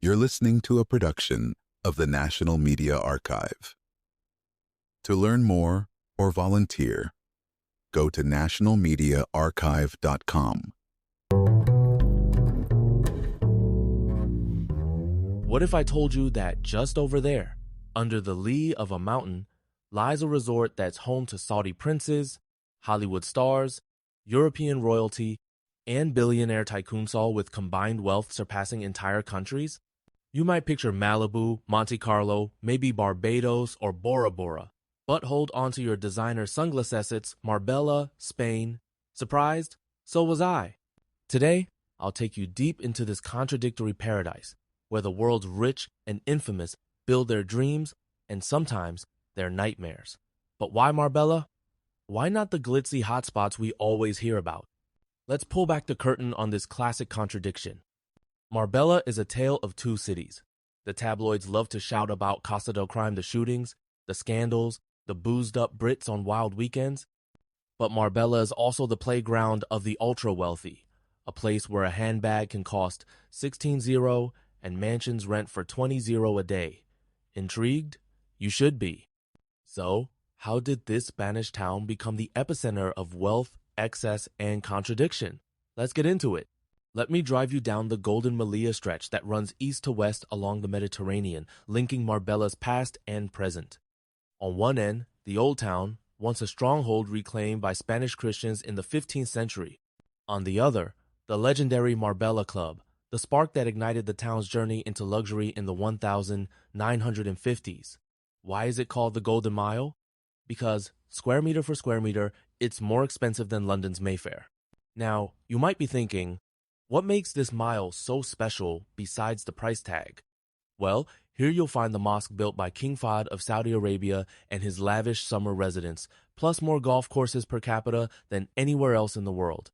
You're listening to a production of the National Media Archive. To learn more or volunteer, go to nationalmediaarchive.com. What if I told you that just over there, under the lee of a mountain, lies a resort that's home to Saudi princes, Hollywood stars, European royalty, and billionaire tycoons, all with combined wealth surpassing entire countries? You might picture Malibu, Monte Carlo, maybe Barbados or Bora Bora. But hold on to your designer sunglasses, Marbella, Spain. Surprised? So was I. Today, I'll take you deep into this contradictory paradise, where the world's rich and infamous build their dreams and sometimes their nightmares. But why Marbella? Why not the glitzy hotspots we always hear about? Let's pull back the curtain on this classic contradiction. Marbella is a tale of two cities. The tabloids love to shout about Costa del Crime, the shootings, the scandals, the boozed-up Brits on wild weekends. But Marbella is also the playground of the ultra-wealthy, a place where a handbag can cost 16-0 and mansions rent for 20-0 a day. Intrigued? You should be. So, how did this Spanish town become the epicenter of wealth, excess, and contradiction? Let's get into it. Let me drive you down the Golden Malia stretch that runs east to west along the Mediterranean, linking Marbella's past and present. On one end, the Old Town, once a stronghold reclaimed by Spanish Christians in the 15th century. On the other, the legendary Marbella Club, the spark that ignited the town's journey into luxury in the 1950s. Why is it called the Golden Mile? Because, square meter for square meter, it's more expensive than London's Mayfair. Now, you might be thinking, what makes this mile so special besides the price tag? Well, here you'll find the mosque built by King Fahd of Saudi Arabia and his lavish summer residence, plus more golf courses per capita than anywhere else in the world.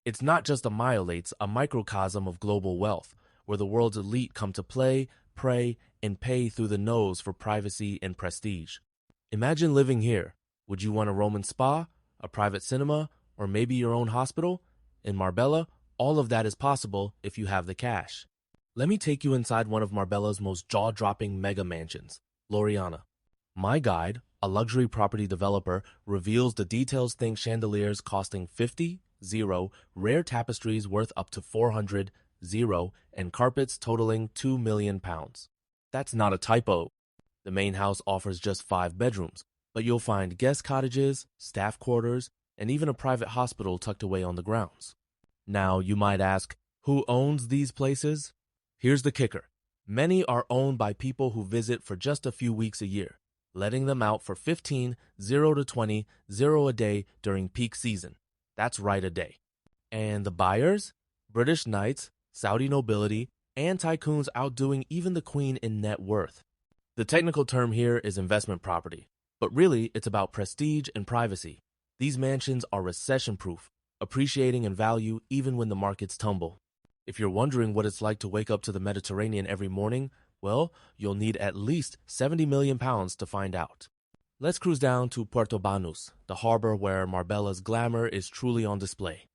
It's not just a mile, it's a microcosm of global wealth, where the world's elite come to play, pray, and pay through the nose for privacy and prestige. Imagine living here. Would you want a Roman spa, a private cinema, or maybe your own hospital? In Marbella, all of that is possible if you have the cash. Let me take you inside one of Marbella's most jaw-dropping mega mansions, Laureana. My guide, a luxury property developer, reveals the details: think chandeliers costing 50-0, rare tapestries worth up to 400-0, and carpets totaling £2 million. That's not a typo. The main house offers just 5 bedrooms, but you'll find guest cottages, staff quarters, and even a private hospital tucked away on the grounds. Now, you might ask, who owns these places? Here's the kicker. Many are owned by people who visit for just a few weeks a year, letting them out for 15, 0 to 20, 0 a day during peak season. That's right, a day. And the buyers? British knights, Saudi nobility, and tycoons outdoing even the Queen in net worth. The technical term here is investment property, but really it's about prestige and privacy. These mansions are recession-proof, appreciating in value even when the markets tumble. If you're wondering what it's like to wake up to the Mediterranean every morning, well, you'll need at least £70 million to find out. Let's cruise down to Puerto Banús, the harbor where Marbella's glamour is truly on display.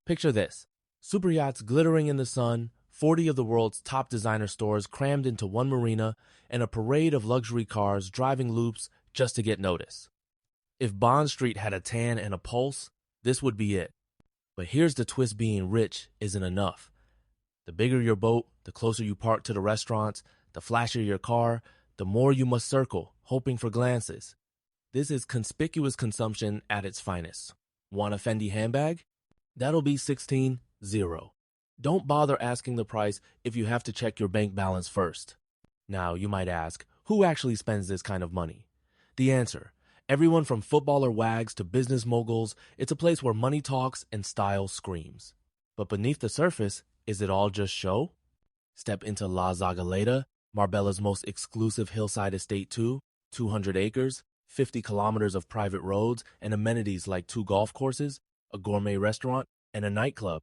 Picture this: super yachts glittering in the sun, 40 of the world's top designer stores crammed into one marina, and a parade of luxury cars driving loops just to get noticed. If Bond Street had a tan and a pulse, this would be it. But here's the twist: being rich isn't enough. The bigger your boat, the closer you park to the restaurants, the flashier your car, the more you must circle, hoping for glances. This is conspicuous consumption at its finest. Want a Fendi handbag? That'll be 16-0. Don't bother asking the price if you have to check your bank balance first. Now, you might ask, who actually spends this kind of money? The answer: everyone from footballer wags to business moguls. It's a place where money talks and style screams. But beneath the surface, is it all just show? Step into La Zagaleta, Marbella's most exclusive hillside estate too, 200 acres, 50 kilometers of private roads, and amenities like 2 golf courses, a gourmet restaurant, and a nightclub.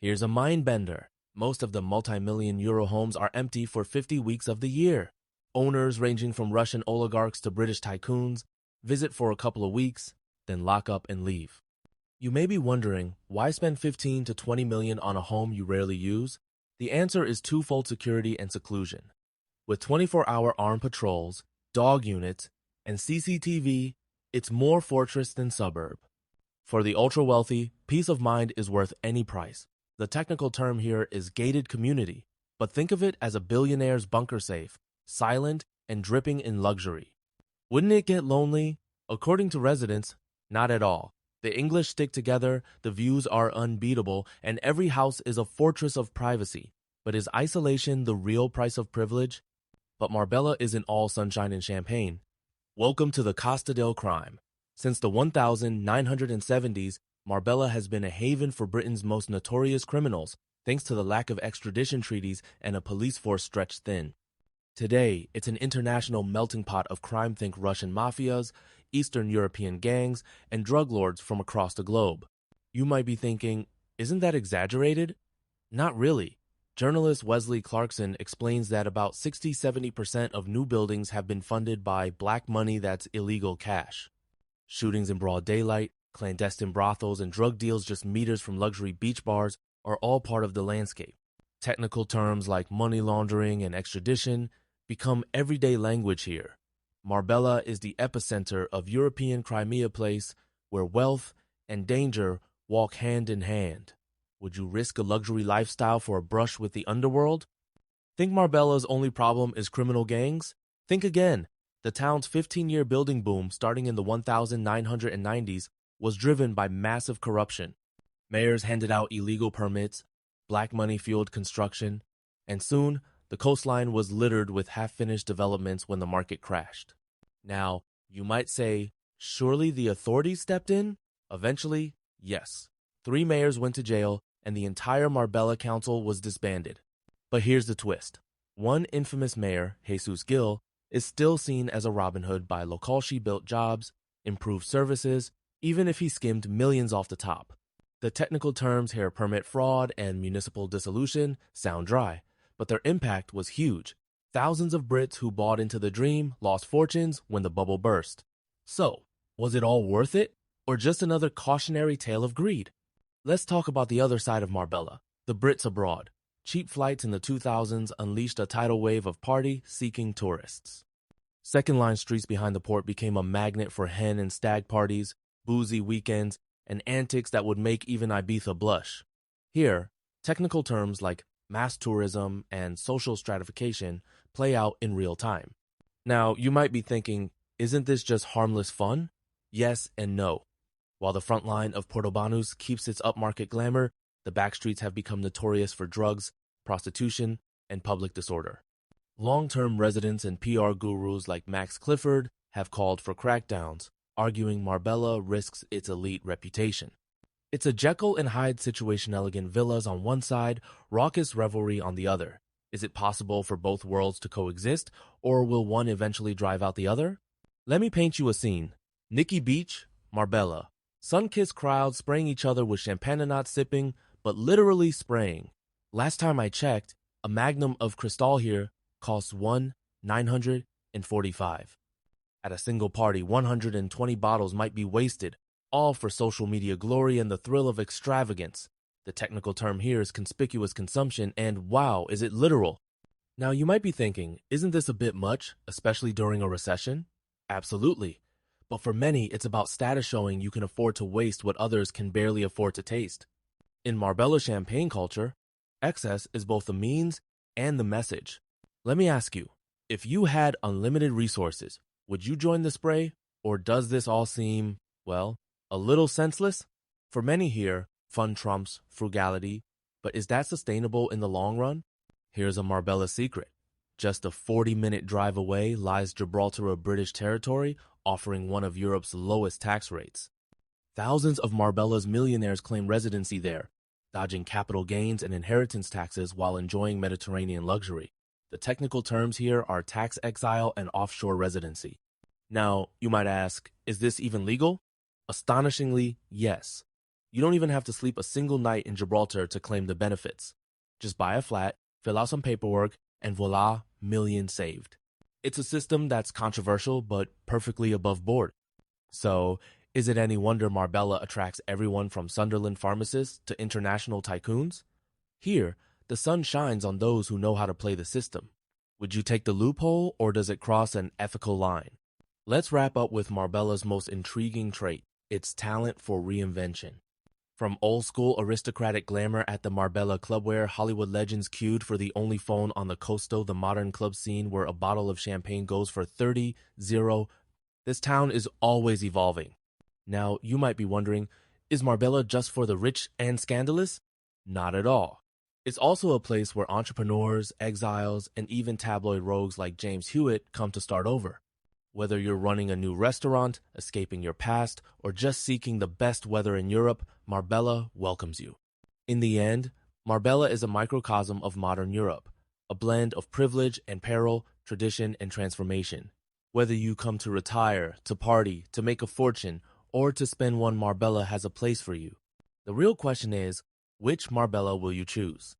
Here's a mind bender. Most of the multi-million euro homes are empty for 50 weeks of the year. Owners ranging from Russian oligarchs to British tycoons visit for a couple of weeks, then lock up and leave. You may be wondering, why spend 15 to 20 million on a home you rarely use? The answer is twofold security and seclusion. With 24-hour armed patrols, dog units, and CCTV, it's more fortress than suburb. For the ultra-wealthy, peace of mind is worth any price. The technical term here is gated community, but think of it as a billionaire's bunker safe, silent and dripping in luxury. Wouldn't it get lonely? According to residents, not at all. The English stick together, the views are unbeatable, and every house is a fortress of privacy. But is isolation the real price of privilege? But Marbella isn't all sunshine and champagne. Welcome to the Costa del Crime. Since the 1970s, Marbella has been a haven for Britain's most notorious criminals, thanks to the lack of extradition treaties and a police force stretched thin. Today, it's an international melting pot of crime. Think Russian mafias, Eastern European gangs, and drug lords from across the globe. You might be thinking, isn't that exaggerated? Not really. Journalist Wesley Clarkson explains that about 60-70% of new buildings have been funded by black money that's illegal cash. Shootings in broad daylight, clandestine brothels, and drug deals just meters from luxury beach bars are all part of the landscape. Technical terms like money laundering and extradition become everyday language here. Marbella is the epicenter of European Crimea place where wealth and danger walk hand in hand. Would you risk a luxury lifestyle for a brush with the underworld? Think Marbella's only problem is criminal gangs? Think again. The town's 15-year building boom starting in the 1990s was driven by massive corruption. Mayors handed out illegal permits, black money fueled construction, and soon the coastline was littered with half-finished developments when the market crashed. Now, you might say, surely the authorities stepped in? Eventually, yes. 3 mayors went to jail, and the entire Marbella Council was disbanded. But here's the twist. One infamous mayor, Jesus Gil, is still seen as a Robin Hood by Lokalshi-built jobs, improved services, even if he skimmed millions off the top. The technical terms here, permit fraud and municipal dissolution, sound dry, but their impact was huge. Thousands of Brits who bought into the dream lost fortunes when the bubble burst. So, was it all worth it, or just another cautionary tale of greed? Let's talk about the other side of Marbella, the Brits abroad. Cheap flights in the 2000s unleashed a tidal wave of party-seeking tourists. Second-line streets behind the port became a magnet for hen and stag parties, boozy weekends, and antics that would make even Ibiza blush. Here, technical terms like mass tourism and social stratification play out in real time. Now, you might be thinking, isn't this just harmless fun? Yes and no. While the front line of Portobanus keeps its upmarket glamour, the backstreets have become notorious for drugs, prostitution, and public disorder. Long-term residents and PR gurus like Max Clifford have called for crackdowns, arguing Marbella risks its elite reputation. It's a Jekyll and Hyde situation, elegant villas on one side, raucous revelry on the other. Is it possible for both worlds to coexist, or will one eventually drive out the other? Let me paint you a scene. Nikki Beach, Marbella. Sun-kissed crowds spraying each other with champagne, not sipping, but literally spraying. Last time I checked, a magnum of Cristal here costs $945. At a single party, 120 bottles might be wasted, all for social media glory and the thrill of extravagance. The technical term here is conspicuous consumption, and wow, is it literal? Now you might be thinking, isn't this a bit much, especially during a recession? Absolutely. But for many, it's about status showing you can afford to waste what others can barely afford to taste. In Marbella champagne culture, excess is both the means and the message. Let me ask you, if you had unlimited resources, would you join the spray, or does this all seem, well, a little senseless? For many here, fun trumps frugality, but is that sustainable in the long run? Here's a Marbella secret. Just a 40-minute drive away lies Gibraltar of British territory, offering one of Europe's lowest tax rates. Thousands of Marbella's millionaires claim residency there, dodging capital gains and inheritance taxes while enjoying Mediterranean luxury. The technical terms here are tax exile and offshore residency. Now, you might ask, is this even legal? Astonishingly, yes. You don't even have to sleep a single night in Gibraltar to claim the benefits. Just buy a flat, fill out some paperwork, and voila, millions saved. It's a system that's controversial but perfectly above board. So, is it any wonder Marbella attracts everyone from Sunderland pharmacists to international tycoons? Here, the sun shines on those who know how to play the system. Would you take the loophole, or does it cross an ethical line? Let's wrap up with Marbella's most intriguing trait, its talent for reinvention. From old-school aristocratic glamour at the Marbella clubware Hollywood legends queued for the only phone on the Costa, the modern club scene where a bottle of champagne goes for 30-0, this town is always evolving. Now, you might be wondering, is Marbella just for the rich and scandalous? Not at all. It's also a place where entrepreneurs, exiles, and even tabloid rogues like James Hewitt come to start over. Whether you're running a new restaurant, escaping your past, or just seeking the best weather in Europe, Marbella welcomes you. In the end, Marbella is a microcosm of modern Europe, a blend of privilege and peril, tradition and transformation. Whether you come to retire, to party, to make a fortune, or to spend one, Marbella has a place for you. The real question is, which Marbella will you choose?